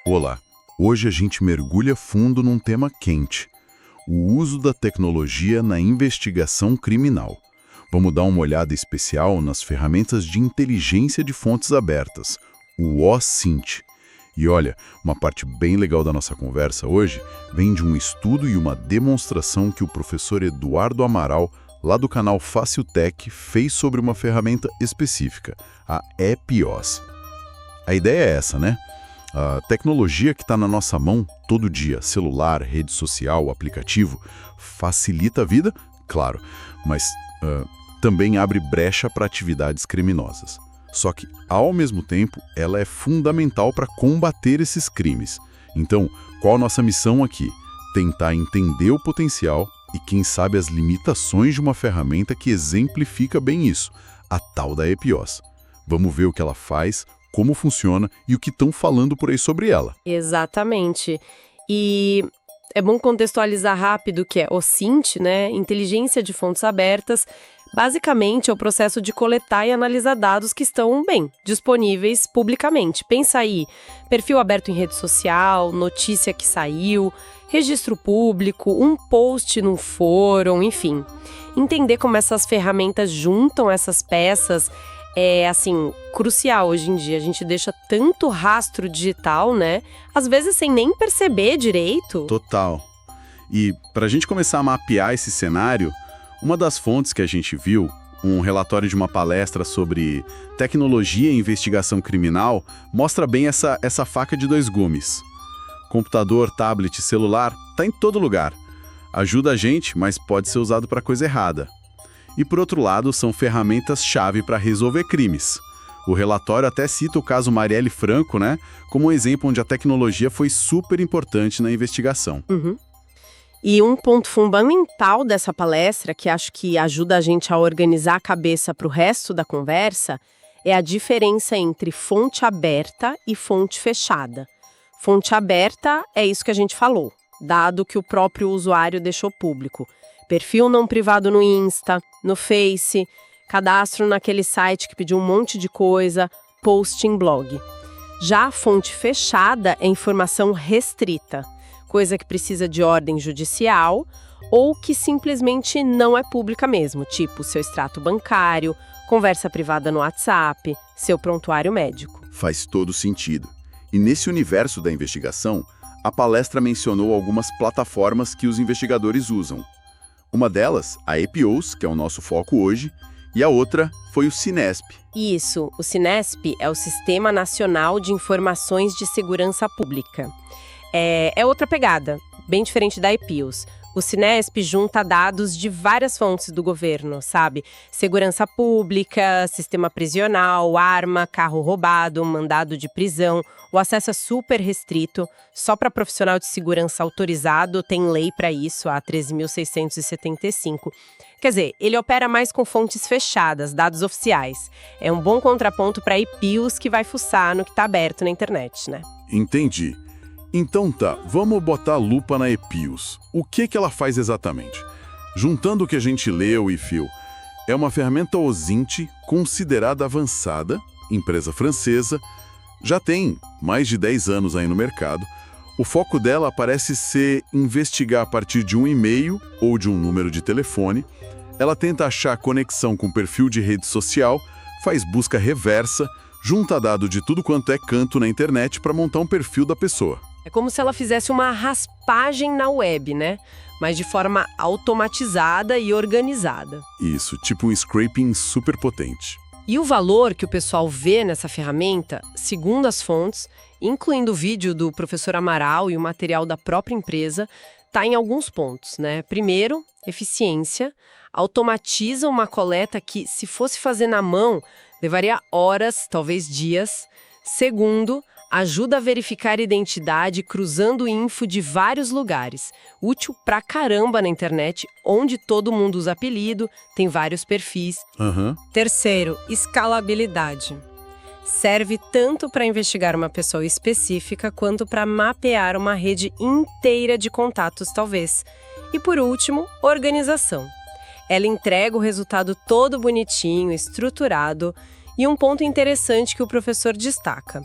Olá, hoje a gente mergulha fundo num tema quente, o uso da tecnologia na investigação criminal. Vamos dar uma olhada especial nas ferramentas de inteligência de fontes abertas, o OSINT. E olha, uma parte bem legal da nossa conversa hoje vem de um estudo e uma demonstração que o professor Eduardo Amaral, lá do canal Fácil Tech, fez sobre uma ferramenta específica, a EPIOS. A ideia é essa, né? A tecnologia que está na nossa mão todo dia, celular, rede social, aplicativo, facilita a vida, claro, mas também abre brecha para atividades criminosas. Só que, ao mesmo tempo, ela é fundamental para combater esses crimes. Então, qual a nossa missão aqui? Tentar entender o potencial e, quem sabe, as limitações de uma ferramenta que exemplifica bem isso, a tal da EPIOS. Vamos ver o que ela faz, como funciona e o que estão falando por aí sobre ela. Exatamente. E é bom contextualizar rápido que é OSINT, né? Inteligência de fontes abertas. Basicamente, é o processo de coletar e analisar dados que estão, disponíveis publicamente. Pensa aí, perfil aberto em rede social, notícia que saiu, registro público, um post no fórum, enfim. Entender como essas ferramentas juntam essas peças é, crucial hoje em dia. A gente deixa tanto rastro digital, né? Às vezes sem nem perceber direito. Total. E para a gente começar a mapear esse cenário, uma das fontes que a gente viu, um relatório de uma palestra sobre tecnologia e investigação criminal, mostra bem essa faca de dois gumes. Computador, tablet, celular, tá em todo lugar. Ajuda a gente, mas pode ser usado para coisa errada. E por outro lado, são ferramentas-chave para resolver crimes. O relatório até cita o caso Marielle Franco, né, como um exemplo onde a tecnologia foi super importante na investigação. Uhum. E um ponto fundamental dessa palestra, que acho que ajuda a gente a organizar a cabeça para o resto da conversa, é a diferença entre fonte aberta e fonte fechada. Fonte aberta é isso que a gente falou, dado que o próprio usuário deixou público. Perfil não privado no Insta, no Face, cadastro naquele site que pediu um monte de coisa, post em blog. Já a fonte fechada é informação restrita, coisa que precisa de ordem judicial ou que simplesmente não é pública mesmo, tipo seu extrato bancário, conversa privada no WhatsApp, seu prontuário médico. Faz todo sentido. E nesse universo da investigação, a palestra mencionou algumas plataformas que os investigadores usam. Uma delas, a EPIOS, que é o nosso foco hoje, e a outra foi o Cinesp. Isso, o Cinesp é o Sistema Nacional de Informações de Segurança Pública. É outra pegada, bem diferente da EPIOS. O Cinesp junta dados de várias fontes do governo, sabe? Segurança pública, sistema prisional, arma, carro roubado, mandado de prisão. O acesso é super restrito, só para profissional de segurança autorizado, tem lei para isso, a 13.675. Quer dizer, ele opera mais com fontes fechadas, dados oficiais. É um bom contraponto para a EPIOS que vai fuçar no que está aberto na internet, né? Entendi. Então tá, vamos botar a lupa na EPIOS. O que ela faz exatamente? Juntando o que a gente leu e viu, é uma ferramenta OSINT considerada avançada, empresa francesa, já tem mais de 10 anos aí no mercado. O foco dela parece ser investigar a partir de um e-mail ou de um número de telefone. Ela tenta achar conexão com perfil de rede social, faz busca reversa, junta dado de tudo quanto é canto na internet para montar um perfil da pessoa. É como se ela fizesse uma raspagem na web, né? Mas de forma automatizada e organizada. Isso, tipo um scraping super potente. E o valor que o pessoal vê nessa ferramenta, segundo as fontes, incluindo o vídeo do professor Amaral e o material da própria empresa, está em alguns pontos, né? Primeiro, eficiência. Automatiza uma coleta que, se fosse fazer na mão, levaria horas, talvez dias. Segundo, ajuda a verificar identidade cruzando info de vários lugares. Útil pra caramba na internet, onde todo mundo usa apelido, tem vários perfis. Terceiro, escalabilidade. Serve tanto para investigar uma pessoa específica quanto para mapear uma rede inteira de contatos, talvez. E por último, organização. Ela entrega o resultado todo bonitinho, estruturado, e um ponto interessante que o professor destaca.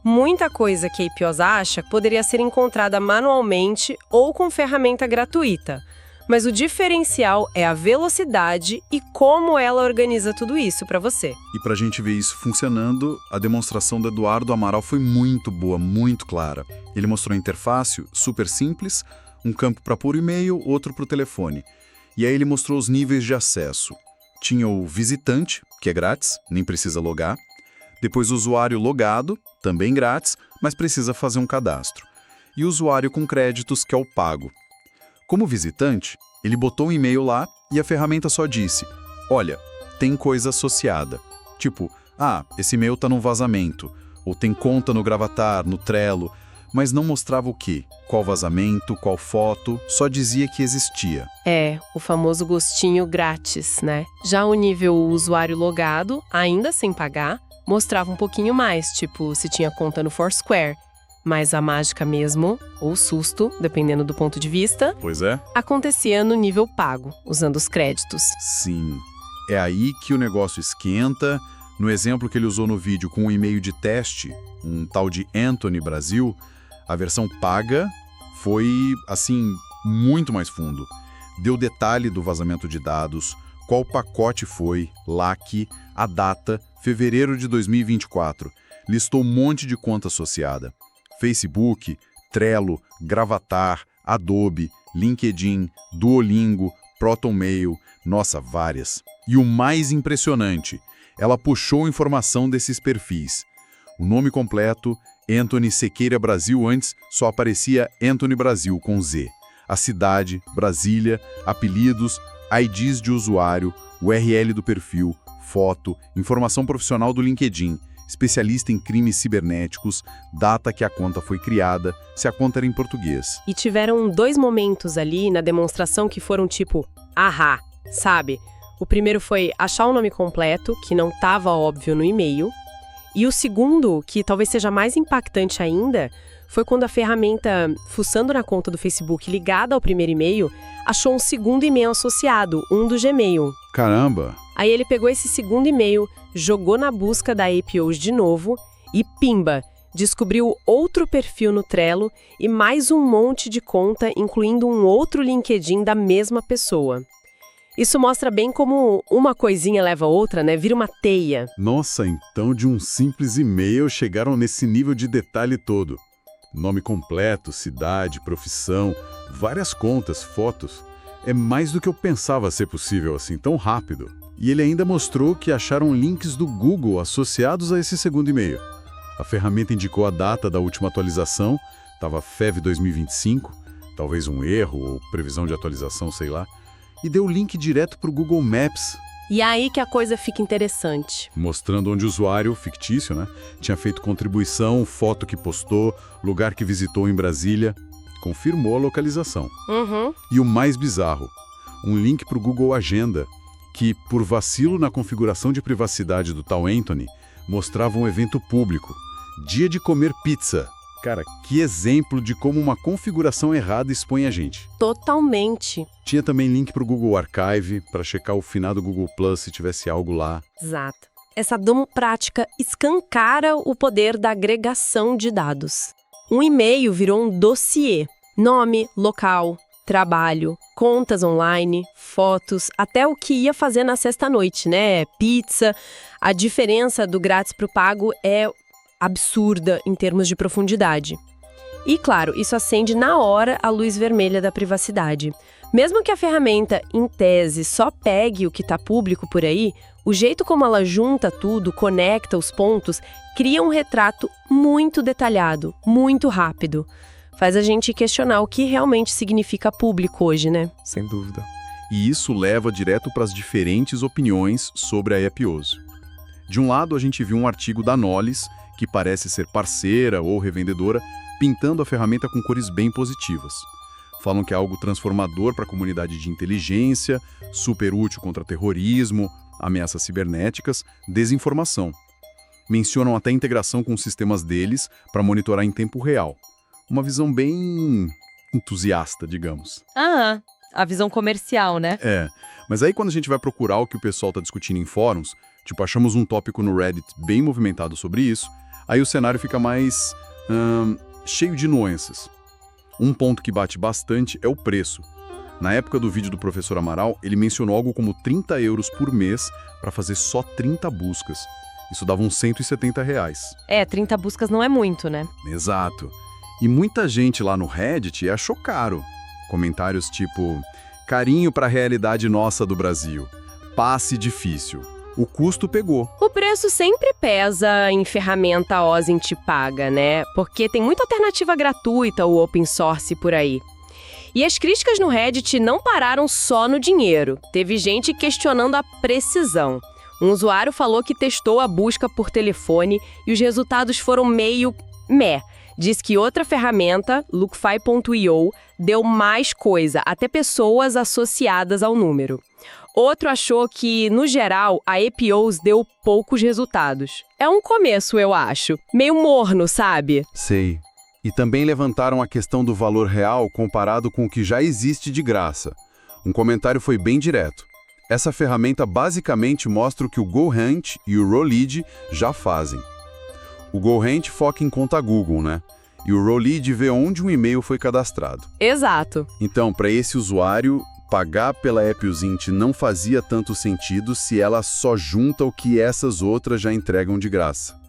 Muita coisa que a Ipios acha poderia ser encontrada manualmente ou com ferramenta gratuita. Mas o diferencial é a velocidade e como ela organiza tudo isso para você. E para a gente ver isso funcionando, a demonstração do Eduardo Amaral foi muito boa, muito clara. Ele mostrou a interface super simples, um campo para pôr e-mail, outro para o telefone. E aí ele mostrou os níveis de acesso. Tinha o visitante, que é grátis, nem precisa logar. Depois o usuário logado, também grátis, mas precisa fazer um cadastro. E o usuário com créditos, que é o pago. Como visitante, ele botou um e-mail lá e a ferramenta só disse: olha, tem coisa associada. Tipo, esse e-mail tá num vazamento, ou tem conta no Gravatar, no Trello, mas não mostrava o quê, qual vazamento, qual foto, só dizia que existia. É, o famoso gostinho grátis, né? Já o nível usuário logado, ainda sem pagar, mostrava um pouquinho mais, tipo, se tinha conta no Foursquare. Mas a mágica mesmo, ou susto, dependendo do ponto de vista, Pois é. acontecia no nível pago, usando os créditos. Sim. É aí que o negócio esquenta. No exemplo que ele usou no vídeo com um e-mail de teste, um tal de Anthony Brasil, a versão paga foi, assim, muito mais fundo. Deu detalhe do vazamento de dados, qual pacote foi, LAC, a data, fevereiro de 2024. Listou um monte de conta associada. Facebook, Trello, Gravatar, Adobe, LinkedIn, Duolingo, ProtonMail, nossa, várias. E o mais impressionante, ela puxou informação desses perfis. O nome completo, Anthony Sequeira Brasil, antes só aparecia Anthony Brasil com Z. A cidade, Brasília, apelidos, IDs de usuário, URL do perfil, foto, informação profissional do LinkedIn, especialista em crimes cibernéticos, data que a conta foi criada, se a conta era em português. E tiveram 2 momentos ali na demonstração que foram tipo, ahá, sabe? O primeiro foi achar o nome completo, que não estava óbvio no e-mail. E o segundo, que talvez seja mais impactante ainda, foi quando a ferramenta, fuçando na conta do Facebook ligada ao primeiro e-mail, achou um segundo e-mail associado, um do Gmail. Caramba! Aí ele pegou esse segundo e-mail, jogou na busca da APOs de novo e pimba! Descobriu outro perfil no Trello e mais um monte de conta, incluindo um outro LinkedIn da mesma pessoa. Isso mostra bem como uma coisinha leva a outra, né? Vira uma teia. Nossa, então de um simples e-mail chegaram nesse nível de detalhe todo. Nome completo, cidade, profissão, várias contas, fotos. É mais do que eu pensava ser possível assim, tão rápido. E ele ainda mostrou que acharam links do Google associados a esse segundo e-mail. A ferramenta indicou a data da última atualização, estava FEV 2025, talvez um erro ou previsão de atualização, sei lá, e deu o link direto para o Google Maps. E aí que a coisa fica interessante. Mostrando onde o usuário, fictício, né, tinha feito contribuição, foto que postou, lugar que visitou em Brasília. Confirmou a localização. E o mais bizarro, um link para o Google Agenda, que, por vacilo na configuração de privacidade do tal Anthony, mostrava um evento público, dia de comer pizza. Cara, que exemplo de como uma configuração errada expõe a gente. Totalmente. Tinha também link para o Google Archive, para checar o finado Google Plus se tivesse algo lá. Exato. Essa demo prática escancara o poder da agregação de dados. Um e-mail virou um dossiê. Nome, local, trabalho, contas online, fotos, até o que ia fazer na sexta-noite, né? Pizza. A diferença do grátis para o pago é absurda em termos de profundidade. E, claro, isso acende na hora a luz vermelha da privacidade. Mesmo que a ferramenta, em tese, só pegue o que está público por aí, o jeito como ela junta tudo, conecta os pontos, cria um retrato muito detalhado, muito rápido. Faz a gente questionar o que realmente significa público hoje, né? Sem dúvida. E isso leva direto para as diferentes opiniões sobre a IPOs. De um lado, a gente viu um artigo da Knowles, que parece ser parceira ou revendedora, pintando a ferramenta com cores bem positivas. Falam que é algo transformador para a comunidade de inteligência, super útil contra terrorismo, ameaças cibernéticas, desinformação. Mencionam até integração com os sistemas deles para monitorar em tempo real. Uma visão bem entusiasta, digamos. A visão comercial, né? É, mas aí quando a gente vai procurar o que o pessoal está discutindo em fóruns, tipo, achamos um tópico no Reddit bem movimentado sobre isso, Aí o cenário fica mais cheio de nuances. Um ponto que bate bastante é o preço. Na época do vídeo do professor Amaral, ele mencionou algo como 30 euros por mês para fazer só 30 buscas. Isso dava uns 170 reais. 30 buscas não é muito, né? Exato. E muita gente lá no Reddit achou caro. Comentários tipo, carinho para a realidade nossa do Brasil. Passe difícil. O custo pegou. O preço sempre pesa em ferramenta OSINT paga, né? Porque tem muita alternativa gratuita ou open source por aí. E as críticas no Reddit não pararam só no dinheiro. Teve gente questionando a precisão. Um usuário falou que testou a busca por telefone e os resultados foram meio meh. Diz que outra ferramenta, Lookfy.io, deu mais coisa, até pessoas associadas ao número. Outro achou que, no geral, a EPOS deu poucos resultados. É um começo, eu acho. Meio morno, sabe? Sei. E também levantaram a questão do valor real comparado com o que já existe de graça. Um comentário foi bem direto. Essa ferramenta basicamente mostra o que o GoHunt e o Rolead já fazem. O GoHunt foca em conta Google, né? E o Rolead vê onde um e-mail foi cadastrado. Exato. Então, para esse usuário, pagar pela AppOSINT não fazia tanto sentido se ela só junta o que essas outras já entregam de graça.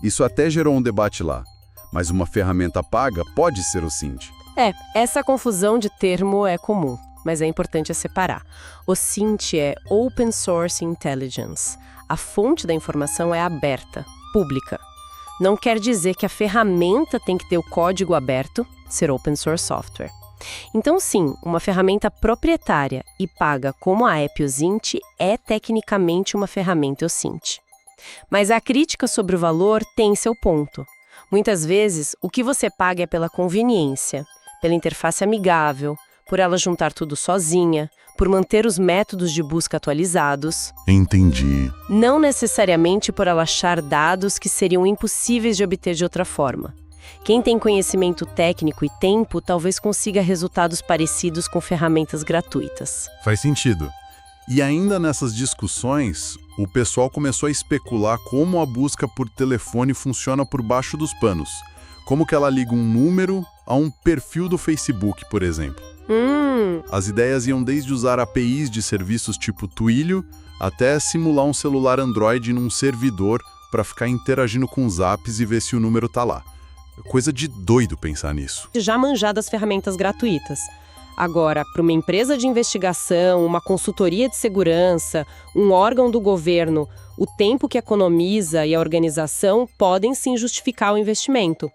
Isso até gerou um debate lá. Mas uma ferramenta paga pode ser o SINT. Essa confusão de termo é comum, mas é importante separar. O SINT é Open Source Intelligence. A fonte da informação é aberta, pública. Não quer dizer que a ferramenta tem que ter o código aberto, ser open source software. Então, sim, uma ferramenta proprietária e paga como a AppOSINT é tecnicamente uma ferramenta OSINT. Mas a crítica sobre o valor tem seu ponto. Muitas vezes, o que você paga é pela conveniência, pela interface amigável, por ela juntar tudo sozinha, por manter os métodos de busca atualizados. Entendi. Não necessariamente por ela achar dados que seriam impossíveis de obter de outra forma. Quem tem conhecimento técnico e tempo talvez consiga resultados parecidos com ferramentas gratuitas. Faz sentido. E ainda nessas discussões, o pessoal começou a especular como a busca por telefone funciona por baixo dos panos. Como que ela liga um número a um perfil do Facebook, por exemplo. As ideias iam desde usar APIs de serviços tipo Twilio até simular um celular Android num servidor para ficar interagindo com os apps e ver se o número tá lá. Coisa de doido pensar nisso. Já manjar das ferramentas gratuitas. Agora, para uma empresa de investigação, uma consultoria de segurança, um órgão do governo, o tempo que economiza e a organização podem sim justificar o investimento.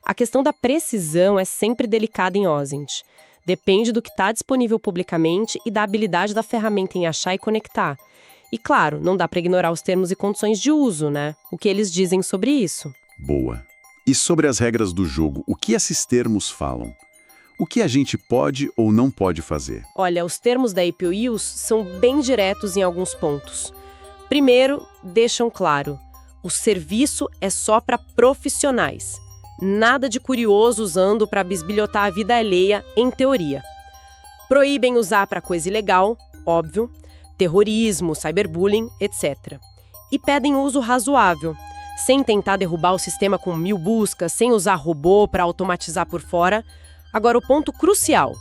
A questão da precisão é sempre delicada em OSINT. Depende do que está disponível publicamente e da habilidade da ferramenta em achar e conectar. E claro, não dá para ignorar os termos e condições de uso, né? O que eles dizem sobre isso. Boa. E sobre as regras do jogo, o que esses termos falam? O que a gente pode ou não pode fazer? Olha, os termos da APOIUS são bem diretos em alguns pontos. Primeiro, deixam claro, o serviço é só para profissionais. Nada de curioso usando para bisbilhotar a vida alheia, em teoria. Proíbem usar para coisa ilegal, óbvio, terrorismo, cyberbullying, etc. E pedem uso razoável, sem tentar derrubar o sistema com 1000 buscas, sem usar robô para automatizar por fora. Agora, o ponto crucial.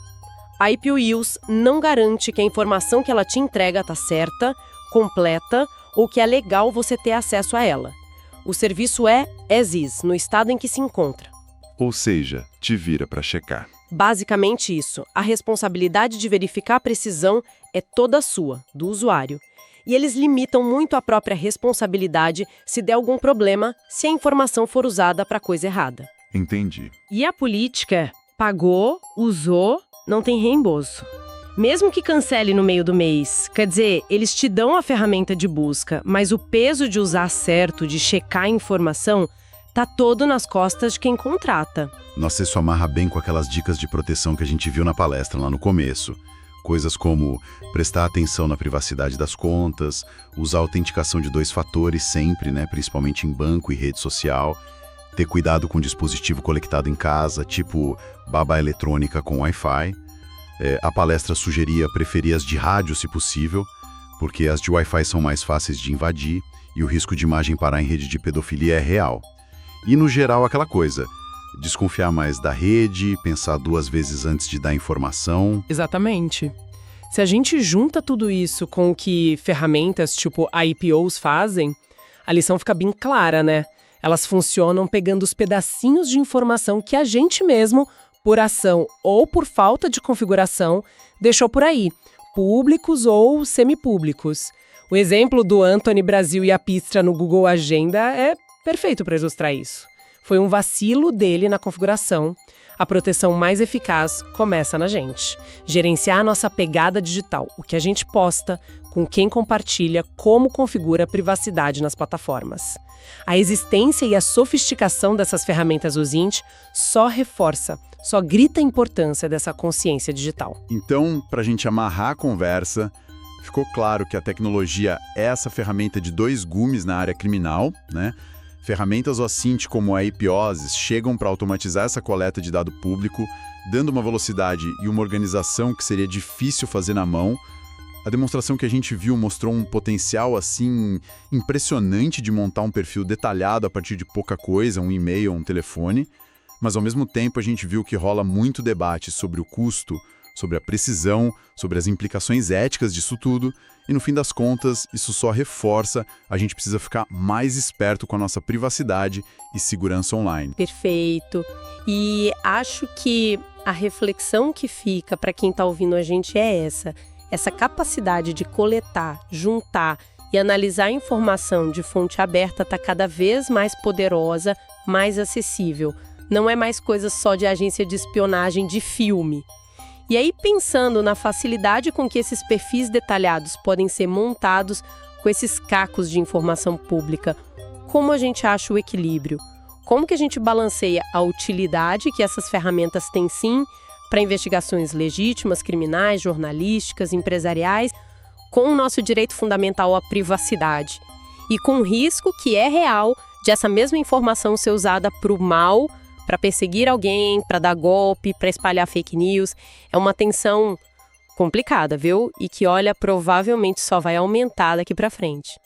A APOIUS não garante que a informação que ela te entrega está certa, completa ou que é legal você ter acesso a ela. O serviço é as is, no estado em que se encontra. Ou seja, te vira para checar. Basicamente isso. A responsabilidade de verificar a precisão é toda sua, do usuário. E eles limitam muito a própria responsabilidade se der algum problema, se a informação for usada para coisa errada. Entendi. E a política? Pagou, usou, não tem reembolso. Mesmo que cancele no meio do mês, quer dizer, eles te dão a ferramenta de busca, mas o peso de usar certo, de checar a informação, tá todo nas costas de quem contrata. Nossa, isso amarra bem com aquelas dicas de proteção que a gente viu na palestra lá no começo. Coisas como prestar atenção na privacidade das contas, usar autenticação de 2 fatores sempre, né, principalmente em banco e rede social, ter cuidado com o dispositivo conectado em casa, tipo babá eletrônica com Wi-Fi. A palestra sugeria preferir as de rádio, se possível, porque as de Wi-Fi são mais fáceis de invadir e o risco de imagem parar em rede de pedofilia é real. E, no geral, aquela coisa, desconfiar mais da rede, pensar 2 vezes antes de dar informação. Exatamente. Se a gente junta tudo isso com o que ferramentas tipo IPOs fazem, a lição fica bem clara, né? Elas funcionam pegando os pedacinhos de informação que a gente mesmo, por ação ou por falta de configuração, deixou por aí, públicos ou semipúblicos. O exemplo do Anthony Brasil e a Pistra no Google Agenda é perfeito para ilustrar isso. Foi um vacilo dele na configuração. A proteção mais eficaz começa na gente. Gerenciar a nossa pegada digital, o que a gente posta, com quem compartilha, como configura a privacidade nas plataformas. A existência e a sofisticação dessas ferramentas USINT só reforça, só grita a importância dessa consciência digital. Então, para a gente amarrar a conversa, ficou claro que a tecnologia é essa ferramenta de 2 gumes na área criminal, né? Ferramentas OSINT como a IPOs chegam para automatizar essa coleta de dado público, dando uma velocidade e uma organização que seria difícil fazer na mão. A demonstração que a gente viu mostrou um potencial assim impressionante de montar um perfil detalhado a partir de pouca coisa, um e-mail, um telefone, mas ao mesmo tempo a gente viu que rola muito debate sobre o custo, sobre a precisão, sobre as implicações éticas disso tudo, e no fim das contas, isso só reforça, a gente precisa ficar mais esperto com a nossa privacidade e segurança online. Perfeito. E acho que a reflexão que fica para quem está ouvindo a gente é essa capacidade de coletar, juntar e analisar a informação de fonte aberta está cada vez mais poderosa, mais acessível. Não é mais coisa só de agência de espionagem de filme. E aí, pensando na facilidade com que esses perfis detalhados podem ser montados com esses cacos de informação pública, como a gente acha o equilíbrio? Como que a gente balanceia a utilidade que essas ferramentas têm sim para investigações legítimas, criminais, jornalísticas, empresariais, com o nosso direito fundamental à privacidade? E com o risco que é real de essa mesma informação ser usada para o mal, para perseguir alguém, para dar golpe, para espalhar fake news. É uma tensão complicada, viu? E que, olha, provavelmente só vai aumentar daqui para frente.